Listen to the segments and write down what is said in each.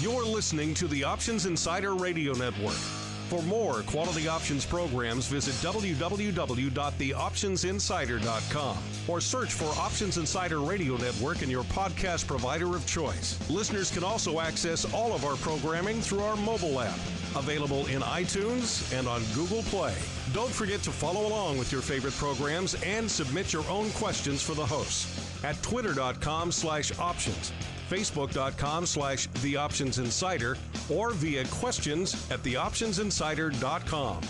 You're listening to the Options Insider Radio Network. For more quality options programs, visit www.theoptionsinsider.com or search for Options Insider Radio Network in your podcast provider of choice. Listeners can also access all of our programming through our mobile app, available in iTunes and on Google Play. Don't forget to follow along with your favorite programs and submit your own questions for the hosts at twitter.com/options, facebook.com/theoptionsinsider, or via questions at theoptionsinsider.com.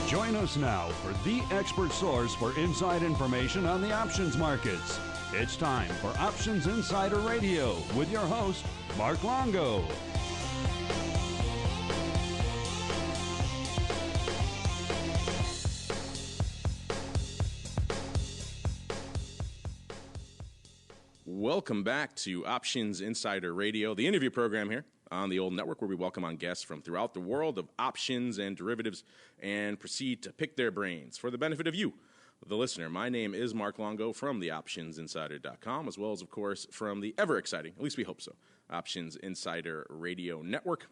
Join us now for the expert source for inside information on the options markets. It's time for Options Insider Radio with your host, Mark Longo. Welcome back to Options Insider Radio, the interview program here on the old network where we welcome on guests from throughout the world of options and derivatives and proceed to pick their brains for the benefit of you, the listener. My name is Mark Longo from the optionsinsider.com, as well as, of course, from the ever-exciting, at least we hope so, Options Insider Radio Network.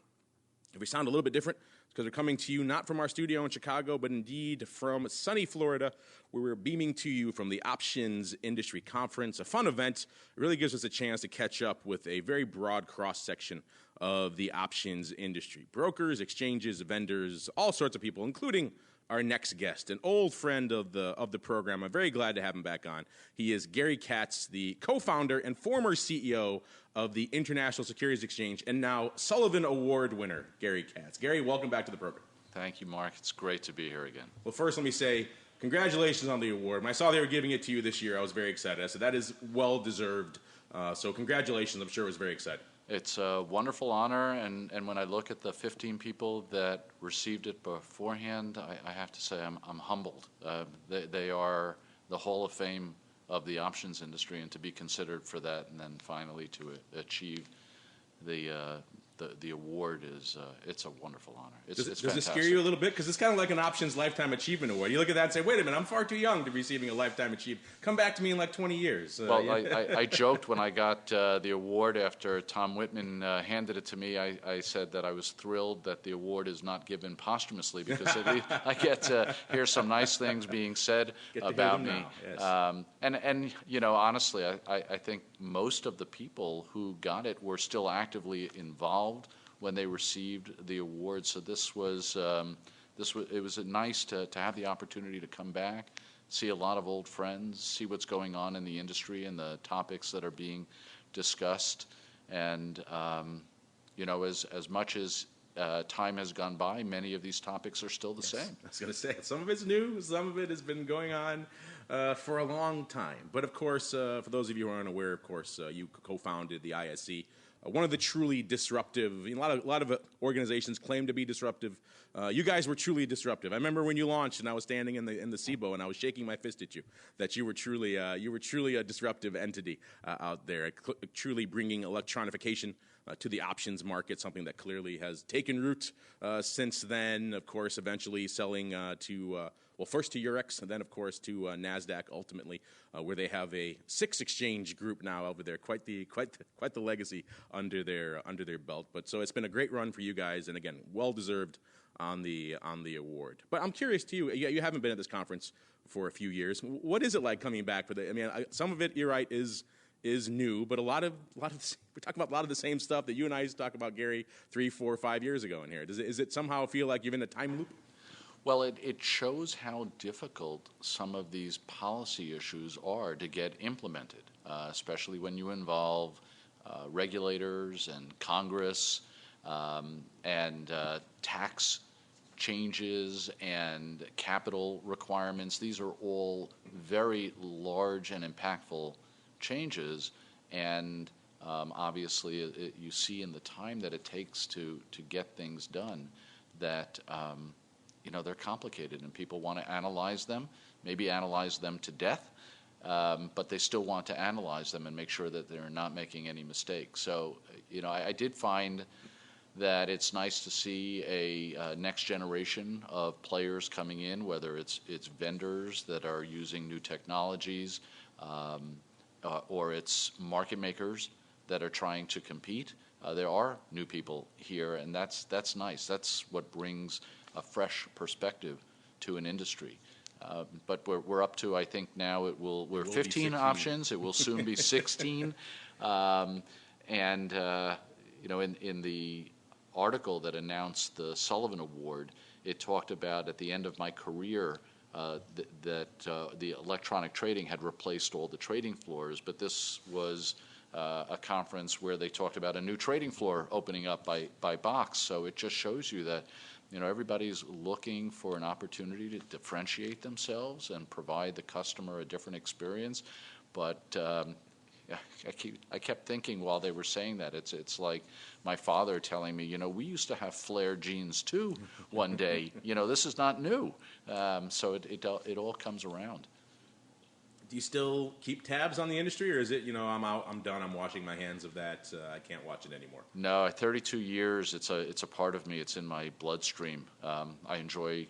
If we sound a little bit different, it's because we're coming to you not from our studio in Chicago, but indeed from sunny Florida, where we're beaming to you from the Options Industry Conference, a fun event. It really gives us a chance to catch up with a very broad cross-section of the options industry. Brokers, exchanges, vendors, all sorts of people, including our next guest, an old friend of the program. I'm very glad to have him back on. He is Gary Katz, the co-founder and former CEO of the International Securities Exchange, and now Sullivan Award winner, Gary Katz. Gary, welcome back to the program. Thank you, Mark. It's great to be here again. Well, first let me say congratulations on the award. When I saw they were giving it to you this year, I was very excited. I said, that is well-deserved. So congratulations. I'm sure it was very exciting. It's a wonderful honor, and when I look at the 15 people that received it beforehand, I have to say I'm humbled. They are the Hall of Fame of the options industry, and to be considered for that, and then finally to achieve the award is it's a wonderful honor. It's does fantastic. it scare you a little bit? Because it's kind of like an Options Lifetime Achievement Award. You look at that and say, wait a minute, I'm far too young to be receiving a Lifetime Achievement. Come back to me in like 20 years. Well, I joked when I got the award after Tom Whitman handed it to me. I said that I was thrilled that the award is not given posthumously, because at least I get to hear some nice things being said about me. Yes. And you know, honestly, I think most of the people who got it were still actively involved when they received the award. So it was nice to have the opportunity to come back, see a lot of old friends, see what's going on in the industry and the topics that are being discussed. And you know, as much as time has gone by, many of these topics are still the same. I was going to say, some of it's new, some of it has been going on for a long time. But of course, for those of you who aren't aware, of course, you co-founded the ISE. One of the truly disruptive, a lot of organizations claim to be disruptive. You guys were truly disruptive. I remember when you launched, and I was standing in the SIBO, and I was shaking my fist at you. That you were truly a disruptive entity out there, truly bringing electronification to the options market, something that clearly has taken root since then. Of course, eventually selling first to Eurex, and then of course to Nasdaq ultimately, where they have a 6 exchange group now over there. Quite the legacy under their belt. But so it's been a great run for you guys, and again, well deserved on the award. But I'm curious to you. You haven't been at this conference for a few years. What is it like coming back for the? I mean, some of it, you're right, is new, but a lot of we're talking about a lot of the same stuff that you and I used to talk about, Gary, 3, 4, 5 years ago in here. Is it somehow feel like you're in a time loop? Well, it shows how difficult some of these policy issues are to get implemented, especially when you involve regulators and Congress and tax changes and capital requirements. These are all very large and impactful changes, and obviously you see in the time that it takes to get things done that they're complicated, and people want to analyze them, maybe analyze them to death, but they still want to analyze them and make sure that they're not making any mistakes. So I did find that it's nice to see a next generation of players coming in, whether it's vendors that are using new technologies, or it's market makers that are trying to compete. There are new people here, and that's nice. That's what brings a fresh perspective to an industry. But we're up to, I think now we're 15 options. It will soon be 16. In the article that announced the Sullivan Award, it talked about at the end of my career that the electronic trading had replaced all the trading floors, but this was a conference where they talked about a new trading floor opening up by box. So it just shows you that everybody's looking for an opportunity to differentiate themselves and provide the customer a different experience. But I kept thinking while they were saying that, it's like my father telling me, we used to have flare jeans too one day. This is not new. So it all comes around. Do you still keep tabs on the industry, or is it, I'm out, I'm done, I'm washing my hands of that, I can't watch it anymore? No, 32 years, it's a part of me. It's in my bloodstream. I enjoy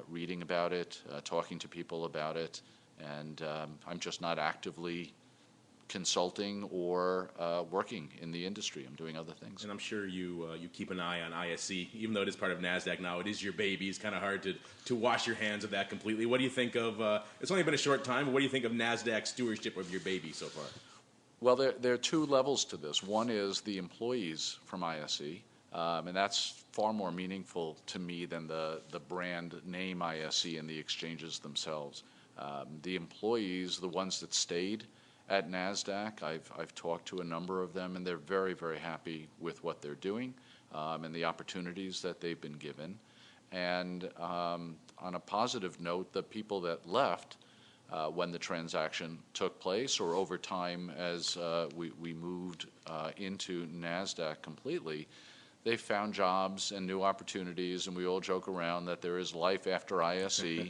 reading about it, talking to people about it, and I'm just not actively consulting or working in the industry. I'm doing other things. And I'm sure you keep an eye on ISE, even though it is part of Nasdaq now. It is your baby. It's kind of hard to wash your hands of that completely. What do you think of? It's only been a short time, but what do you think of Nasdaq's stewardship of your baby so far? Well, there are two levels to this. One is the employees from ISE, and that's far more meaningful to me than the brand name ISE and the exchanges themselves. The employees, the ones that stayed at Nasdaq, I've talked to a number of them, and they're very, very happy with what they're doing and the opportunities that they've been given. And on a positive note, the people that left when the transaction took place, or over time as we moved into Nasdaq completely, they found jobs and new opportunities, and we all joke around that there is life after ISE.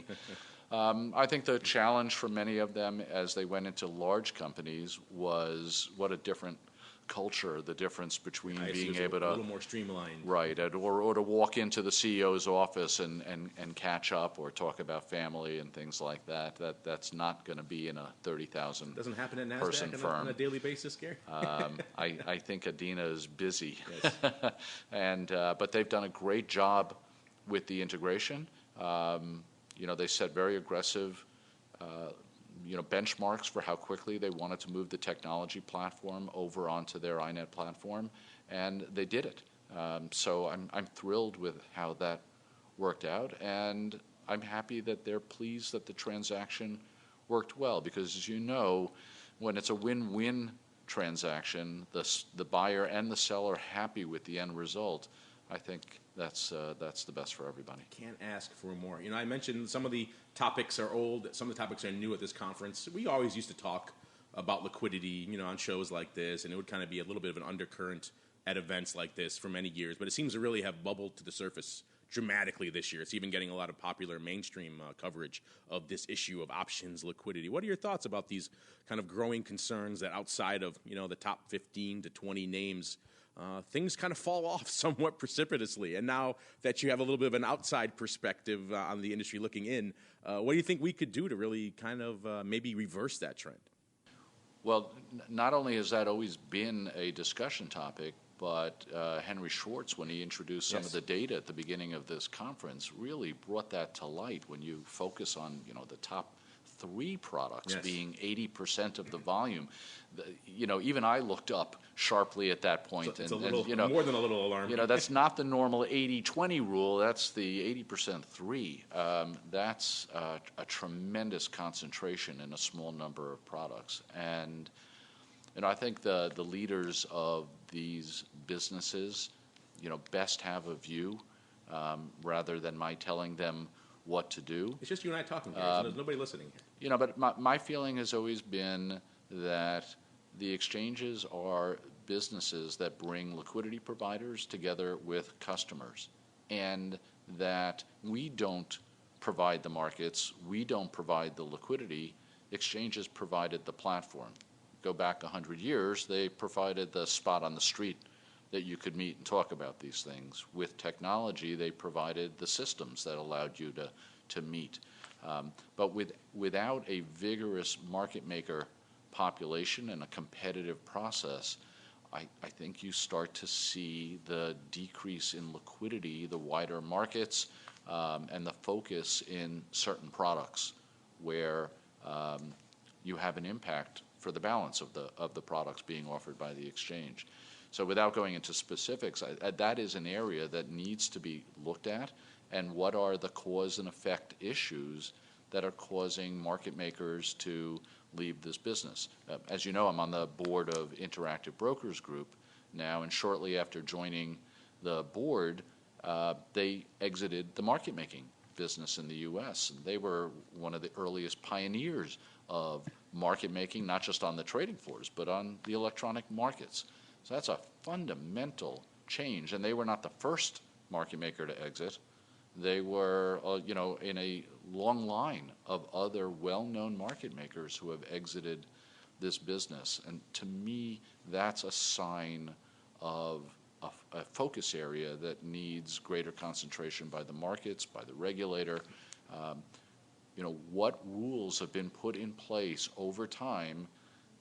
I think the challenge for many of them as they went into large companies was what a different culture, the difference between being able to... a little more streamlined. Right, or to walk into the CEO's office and catch up or talk about family and things like that. That's not going to be in a 30,000 Doesn't happen at person Nasdaq firm. on a daily basis, Gary? I think Adina is busy. Yes. But they've done a great job with the integration. They set very aggressive, benchmarks for how quickly they wanted to move the technology platform over onto their iNet platform, and they did it. So I'm thrilled with how that worked out, and I'm happy that they're pleased that the transaction worked well, because as you know, when it's a win-win transaction, the buyer and the seller are happy with the end result. I think that's the best for everybody. Can't ask for more. I mentioned some of the topics are old, some of the topics are new at this conference. We always used to talk about liquidity, on shows like this, and it would kind of be a little bit of an undercurrent at events like this for many years, but it seems to really have bubbled to the surface dramatically this year. It's even getting a lot of popular mainstream coverage of this issue of options liquidity. What are your thoughts about these kind of growing concerns that outside of, the top 15 to 20 names, things kind of fall off somewhat precipitously? And now that you have a little bit of an outside perspective on the industry looking in, what do you think we could do to really kind of maybe reverse that trend? Well, not only has that always been a discussion topic, but Henry Schwartz, when he introduced some of the data at the beginning of this conference, really brought that to light when you focus on, the top 3 products being 80% of the volume. Even I looked up sharply at that point. It's a little, more than a little alarming. That's not the normal 80-20 rule. That's the 80% 3. That's a tremendous concentration in a small number of products. And I think the leaders of these businesses, best have a view rather than my telling them what to do. It's just you and I talking here, so there's nobody listening here. But my feeling has always been that the exchanges are businesses that bring liquidity providers together with customers, and that we don't provide the markets, we don't provide the liquidity, exchanges provided the platform. Go back 100 years, they provided the spot on the street. that you could meet and talk about these things. With technology, they provided the systems that allowed you to meet. But without a vigorous market maker population and a competitive process, I think you start to see the decrease in liquidity, the wider markets, and the focus in certain products where you have an impact for the balance of the products being offered by the exchange. So without going into specifics, that is an area that needs to be looked at, and what are the cause and effect issues that are causing market makers to leave this business. As you know, I'm on the board of Interactive Brokers Group now, and shortly after joining the board, they exited the market making business in the U.S. And they were one of the earliest pioneers of market making, not just on the trading floors, but on the electronic markets. So that's a fundamental change, and they were not the first market maker to exit. They were, in a long line of other well-known market makers who have exited this business. And to me, that's a sign of a focus area that needs greater concentration by the markets, by the regulator. What rules have been put in place over time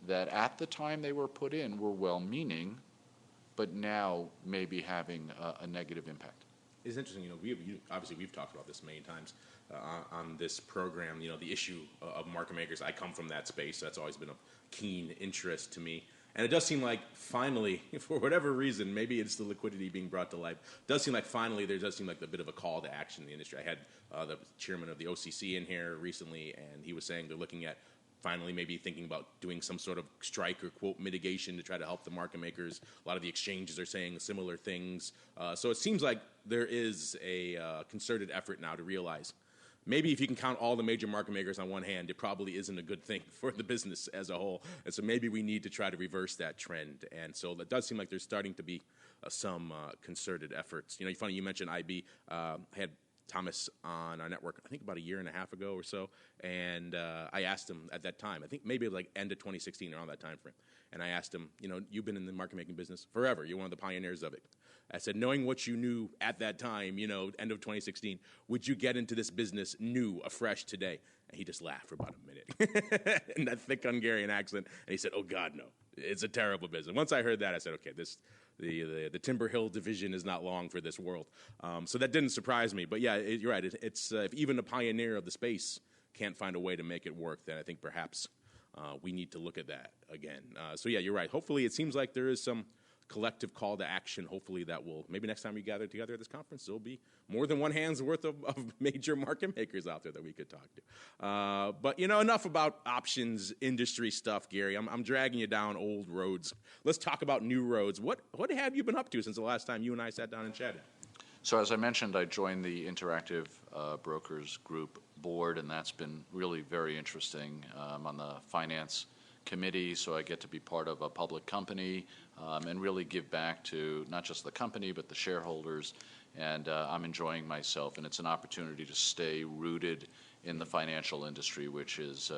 that at the time they were put in were well-meaning, but now may be having a negative impact. It's interesting, obviously we've talked about this many times on this program, the issue of market makers. I come from that space. That's always been a keen interest to me. And it does seem like finally, for whatever reason, maybe it's the liquidity being brought to life, it does seem like finally there does seem like a bit of a call to action in the industry. I had the chairman of the OCC in here recently, and he was saying they're looking at finally maybe thinking about doing some sort of strike or quote mitigation to try to help the market makers. A lot of the exchanges are saying similar things. So it seems like there is a concerted effort now to realize maybe if you can count all the major market makers on one hand, it probably isn't a good thing for the business as a whole. And so maybe we need to try to reverse that trend. And so it does seem like there's starting to be some concerted efforts. Funny you mentioned IB. I had Thomas on our network, I think about a year and a half ago or so, and I asked him at that time, I think maybe like end of 2016, around that time frame, and I asked him, you've been in the market making business forever, you're one of the pioneers of it. I said, knowing what you knew at that time, end of 2016, would you get into this business new, afresh today? And he just laughed for about a minute in that thick Hungarian accent, and he said, oh God, no, it's a terrible business. Once I heard that, I said, okay, the Timber Hill division is not long for this world. So that didn't surprise me. But yeah, you're right. It's if even a pioneer of the space can't find a way to make it work, then I think perhaps we need to look at that again. So yeah, you're right. Hopefully it seems like there is some collective call to action. Hopefully that will, maybe next time we gather together at this conference, there'll be more than one hand's worth of major market makers out there that we could talk to. But enough about options industry stuff, Gary. I'm dragging you down old roads. Let's talk about new roads. What have you been up to since the last time you and I sat down and chatted? So as I mentioned, I joined the Interactive Brokers Group board, and that's been really very interesting. I'm on the finance committee, so I get to be part of a public company and really give back to not just the company but the shareholders, and I'm enjoying myself, and it's an opportunity to stay rooted in the financial industry, which is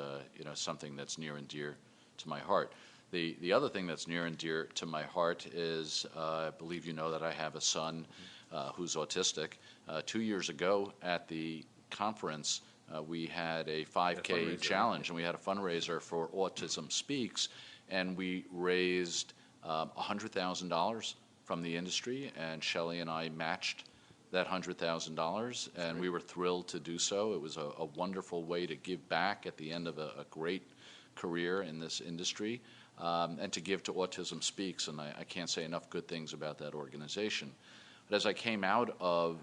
something that's near and dear to my heart. The other thing that's near and dear to my heart is I believe you know that I have a son who's autistic. 2 years ago at the conference, we had a 5K challenge, and we had a fundraiser for Autism Speaks, and we raised $100,000 from the industry, and Shelley and I matched that $100,000, and we were thrilled to do so. It was a wonderful way to give back at the end of a great career in this industry, and to give to Autism Speaks, and I can't say enough good things about that organization. But as I came out of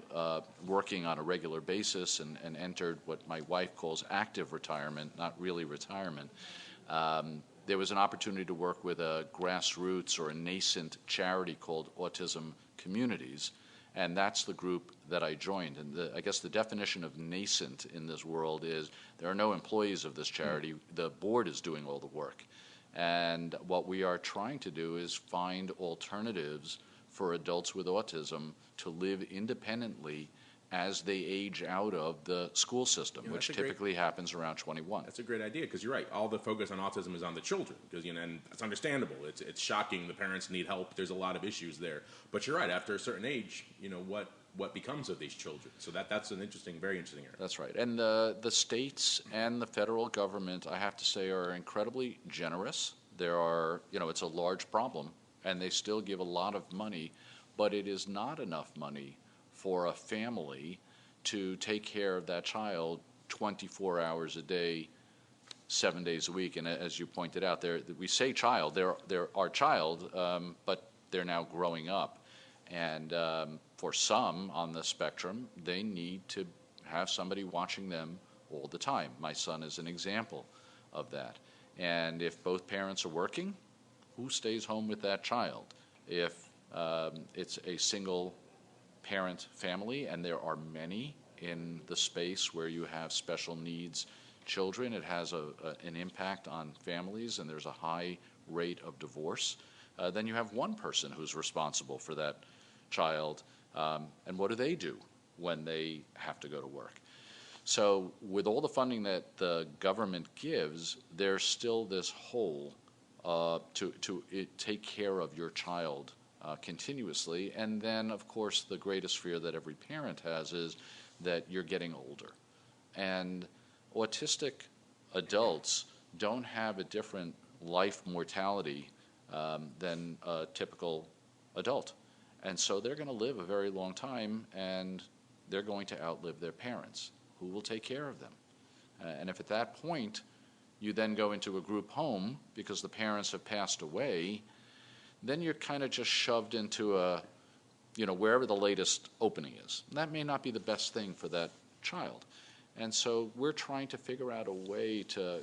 working on a regular basis and entered what my wife calls active retirement, not really retirement, there was an opportunity to work with a grassroots or a nascent charity called Autism Communities, and that's the group that I joined. And I guess the definition of nascent in this world is there are no employees of this charity. The board is doing all the work. And what we are trying to do is find alternatives for adults with autism to live independently as they age out of the school system, which typically happens around 21. That's a great idea, because you're right. All the focus on autism is on the children, because and it's understandable. It's shocking. The parents need help. There's a lot of issues there. But you're right. After a certain age, what becomes of these children? So that's an very interesting area. That's right. And the states and the federal government, I have to say, are incredibly generous. There are, it's a large problem, and they still give a lot of money, but it is not enough money for a family to take care of that child 24 hours a day, 7 days a week. And as you pointed out, we say child, they're our child, but they're now growing up. And for some on the spectrum, they need to have somebody watching them all the time. My son is an example of that. And if both parents are working, who stays home with that child? If it's a single parent family, and there are many in the space where you have special needs children, it has an impact on families, and there's a high rate of divorce. Then you have one person who's responsible for that child, and what do they do when they have to go to work? So with all the funding that the government gives, there's still this hole to take care of your child continuously. And then, of course, the greatest fear that every parent has is that you're getting older. And autistic adults don't have a different life mortality than a typical adult. And so they're going to live a very long time, and they're going to outlive their parents. Who will take care of them? And if at that point you then go into a group home because the parents have passed away, then you're kind of just shoved into wherever the latest opening is. And that may not be the best thing for that child. And so we're trying to figure out a way to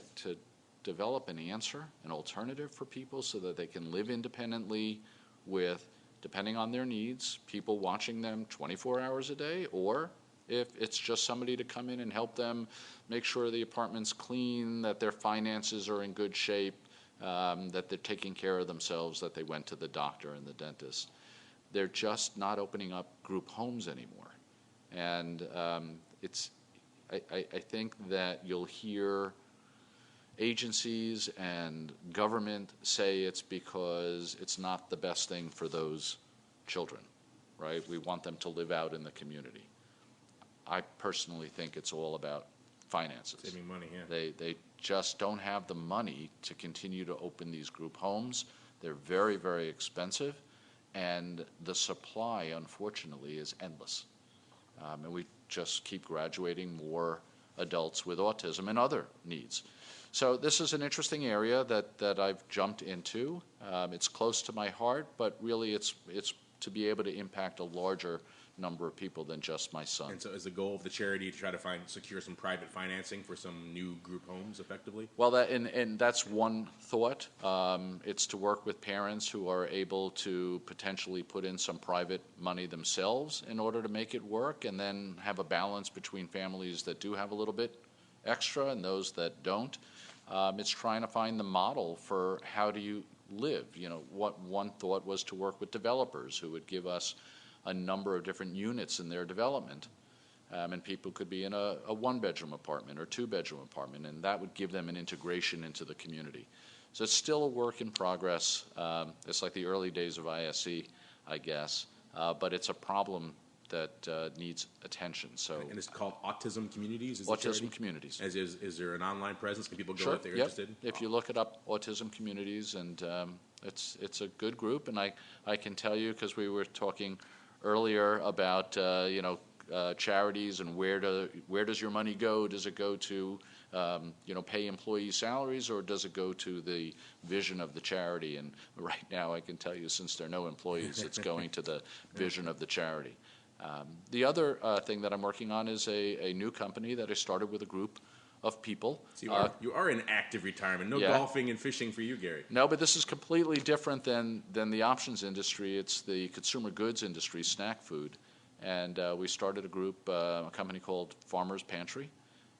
develop an answer, an alternative for people so that they can live independently with, depending on their needs, people watching them 24 hours a day, or if it's just somebody to come in and help them make sure the apartment's clean, that their finances are in good shape, that they're taking care of themselves, that they went to the doctor and the dentist. They're just not opening up group homes anymore. And I think that you'll hear agencies and government say it's because it's not the best thing for those children, right? We want them to live out in the community. I personally think it's all about finances. Saving money, yeah. They just don't have the money to continue to open these group homes. They're very, very expensive, and the supply, unfortunately, is endless. And we just keep graduating more adults with autism and other needs. So this is an interesting area that I've jumped into. It's close to my heart, but really it's to be able to impact a larger number of people than just my son. And so is the goal of the charity to try to secure some private financing for some new group homes effectively? Well, and that's one thought. It's to work with parents who are able to potentially put in some private money themselves in order to make it work, and then have a balance between families that do have a little bit extra and those that don't. It's trying to find the model for how do you live. What one thought was to work with developers who would give us a number of different units in their development. And people could be in a one-bedroom apartment or two-bedroom apartment, and that would give them an integration into the community. So it's still a work in progress. It's like the early days of ISE, I guess, but it's a problem that needs attention. So, and it's called Autism Communities? Autism Communities. Is there an online presence? Can people go Sure, if they're yep. interested? If you look it up, Autism Communities, and it's a good group. And I can tell you, because we were talking earlier about charities and where does your money go? Does it go to pay employee salaries, or does it go to the vision of the charity? And right now, I can tell you, since there are no employees, it's going to the vision of the charity. The other thing that I'm working on is a new company that I started with a group of people. So you are in active retirement. No golfing and fishing for you, Gary. No, but this is completely different than the options industry. It's the consumer goods industry, snack food. And we started a company called Farmer's Pantry.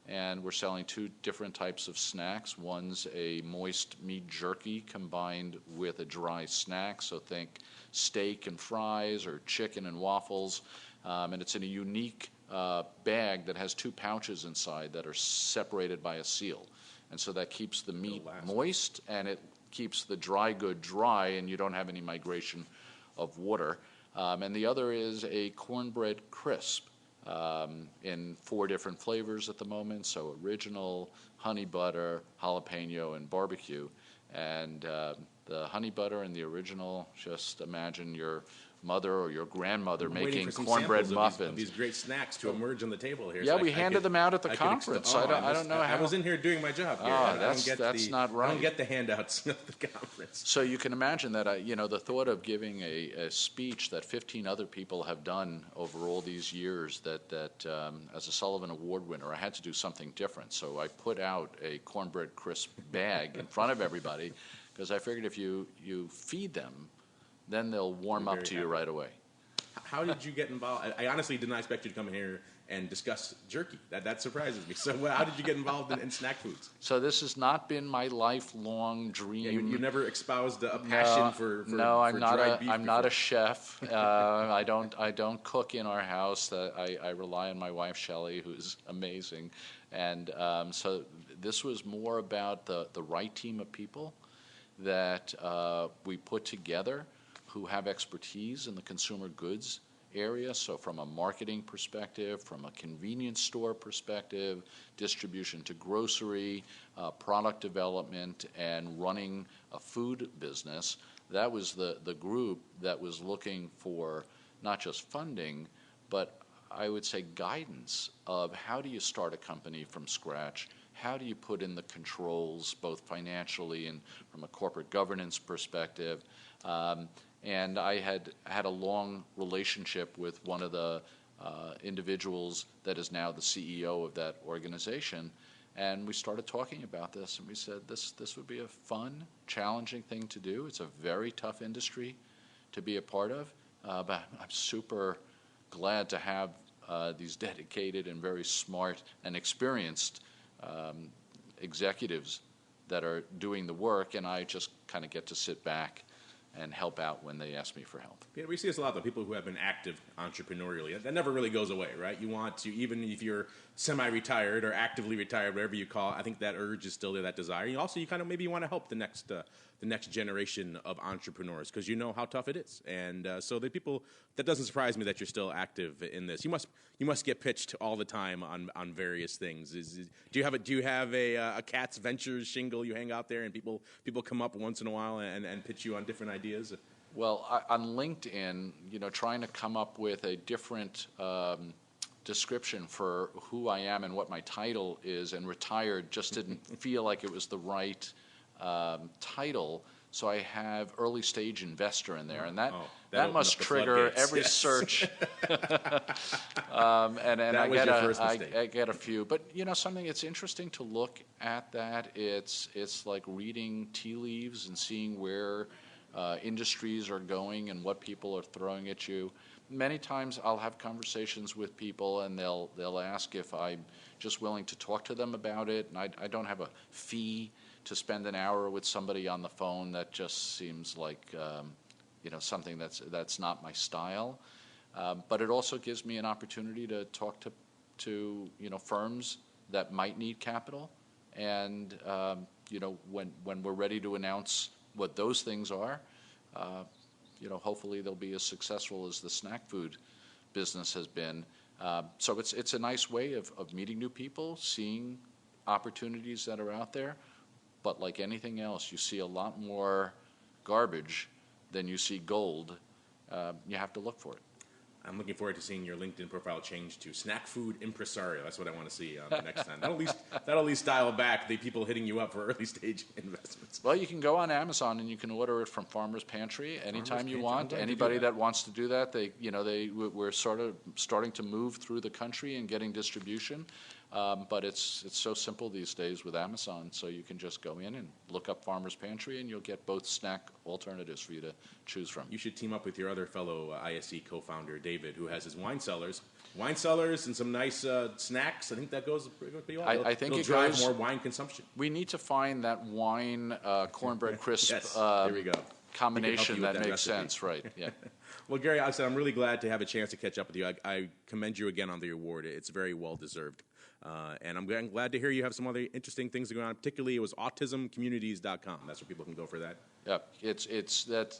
And we're selling two different types of snacks. One's a moist meat jerky combined with a dry snack. So think steak and fries or chicken and waffles. And it's in a unique bag that has 2 pouches inside that are separated by a seal. And so that keeps the meat moist, and it keeps the dry good dry, and you don't have any migration of water. And the other is a cornbread crisp in 4 different flavors at the moment. So original, honey butter, jalapeno, and barbecue. And the honey butter and the original, just imagine your mother or your grandmother making cornbread muffins. Of these great snacks to emerge on the table here. Yeah, so we handed them out at the conference. I don't know how. I was in here doing my job. That's not right. I don't get the handouts at the conference. So you can imagine that, the thought of giving a speech that 15 other people have done over all these years, that as a Sullivan Award winner, I had to do something different. So I put out a cornbread crisp bag in front of everybody, because I figured if you feed them, then they'll warm up to you right away. How did you get involved? I honestly did not expect you to come in here and discuss jerky. That surprises me. So how did you get involved in snack foods? So this has not been my lifelong dream. Yeah, you never espoused a passion for dried beef I'm not a chef. I don't cook in our house. I rely on my wife, Shelley, who's amazing. And so this was more about the right team of people that we put together, who have expertise in the consumer goods area. So from a marketing perspective, from a convenience store perspective, distribution to grocery, product development, and running a food business, that was the group that was looking for not just funding, but I would say guidance of how do you start a company from scratch? How do you put in the controls, both financially and from a corporate governance perspective? And I had a long relationship with one of the individuals that is now the CEO of that organization. And we started talking about this, and we said this would be a fun, challenging thing to do. It's a very tough industry to be a part of, but I'm super glad to have these dedicated and very smart and experienced executives that are doing the work, and I just kind of get to sit back and help out when they ask me for help. Yeah, we see this a lot, though, people who have been active entrepreneurially. That never really goes away, right? You want to, even if you're semi-retired or actively retired, whatever you call it, I think that urge is still there, that desire. You also, you kind of maybe want to help the next generation of entrepreneurs, because you know how tough it is. And so the people, that doesn't surprise me that you're still active in this. You must get pitched all the time on various things. Do you have a Katz Ventures shingle you hang out there, and people come up once in a while and pitch you on different ideas? Well, on LinkedIn, trying to come up with a different description for who I am and what my title is, and retired just didn't feel like it was the right title. So I have early stage investor in there, and that must trigger every search. And I get a few, but something. It's interesting to look at that. It's like reading tea leaves and seeing where industries are going and what people are throwing at you. Many times I'll have conversations with people, and they'll ask if I'm just willing to talk to them about it, and I don't have a fee to spend an hour with somebody on the phone. That just seems like something that's not my style. But it also gives me an opportunity to talk to firms that might need capital, and when we're ready to announce what those things are, hopefully they'll be as successful as the snack food business has been. So it's a nice way of meeting new people, seeing opportunities that are out there. But like anything else, you see a lot more garbage than you see gold. You have to look for it. I'm looking forward to seeing your LinkedIn profile change to snack food impresario. That's what I want to see next time. That'll at least dial back the people hitting you up for early stage investments. Well, you can go on Amazon and you can order it from Farmers Pantry anytime you want. Anybody that wants to do that, we're sort of starting to move through the country and getting distribution. But it's so simple these days with Amazon, so you can just go in and look up Farmers Pantry, and you'll get both snack alternatives for you to choose from. You should team up with your other fellow ISE co-founder, David, who has his wine cellars and some nice snacks. I think that goes pretty well. I think it'll drive more wine consumption. We need to find that wine cornbread crisp yes, here we go. combination that makes recipe. sense, right? Yeah. Well, Gary, I said I'm really glad to have a chance to catch up with you. I commend you again on the award. It's very well deserved. And I'm glad to hear you have some other interesting things going on. Particularly, it was autismcommunities.com. That's where people can go for that. Yep,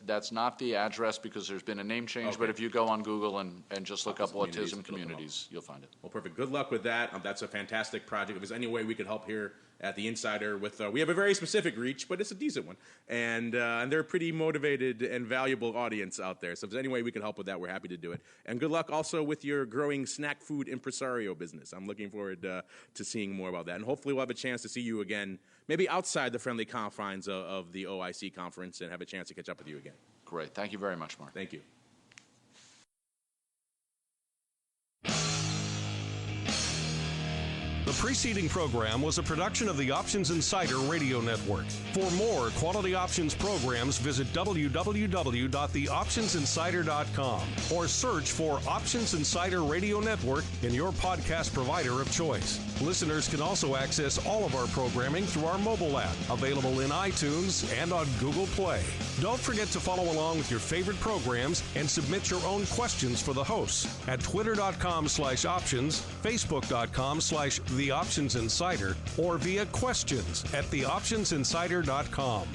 that's not the address because there's been a name change. Okay. But if you go on Google and just look up Autism autism communities, you'll find it. Well, perfect. Good luck with that. That's a fantastic project. If there's any way we could help here at the Insider with, we have a very specific reach, but it's a decent one, and they're a pretty motivated and valuable audience out there. So if there's any way we can help with that, we're happy to do it. And good luck also with your growing snack food impresario business. I'm looking forward to seeing more about that, and hopefully we'll have a chance to see you again, maybe outside the friendly confines of the OIC conference, and have a chance to catch up with you again. Great. Thank you very much, Mark. Thank you. The preceding program was a production of the Options Insider Radio Network. For more quality options programs, visit www.theoptionsinsider.com or search for Options Insider Radio Network in your podcast provider of choice. Listeners can also access all of our programming through our mobile app, available in iTunes and on Google Play. Don't forget to follow along with your favorite programs and submit your own questions for the hosts at twitter.com/options, facebook.com/theoptionsinsider, or via questions at theoptionsinsider.com.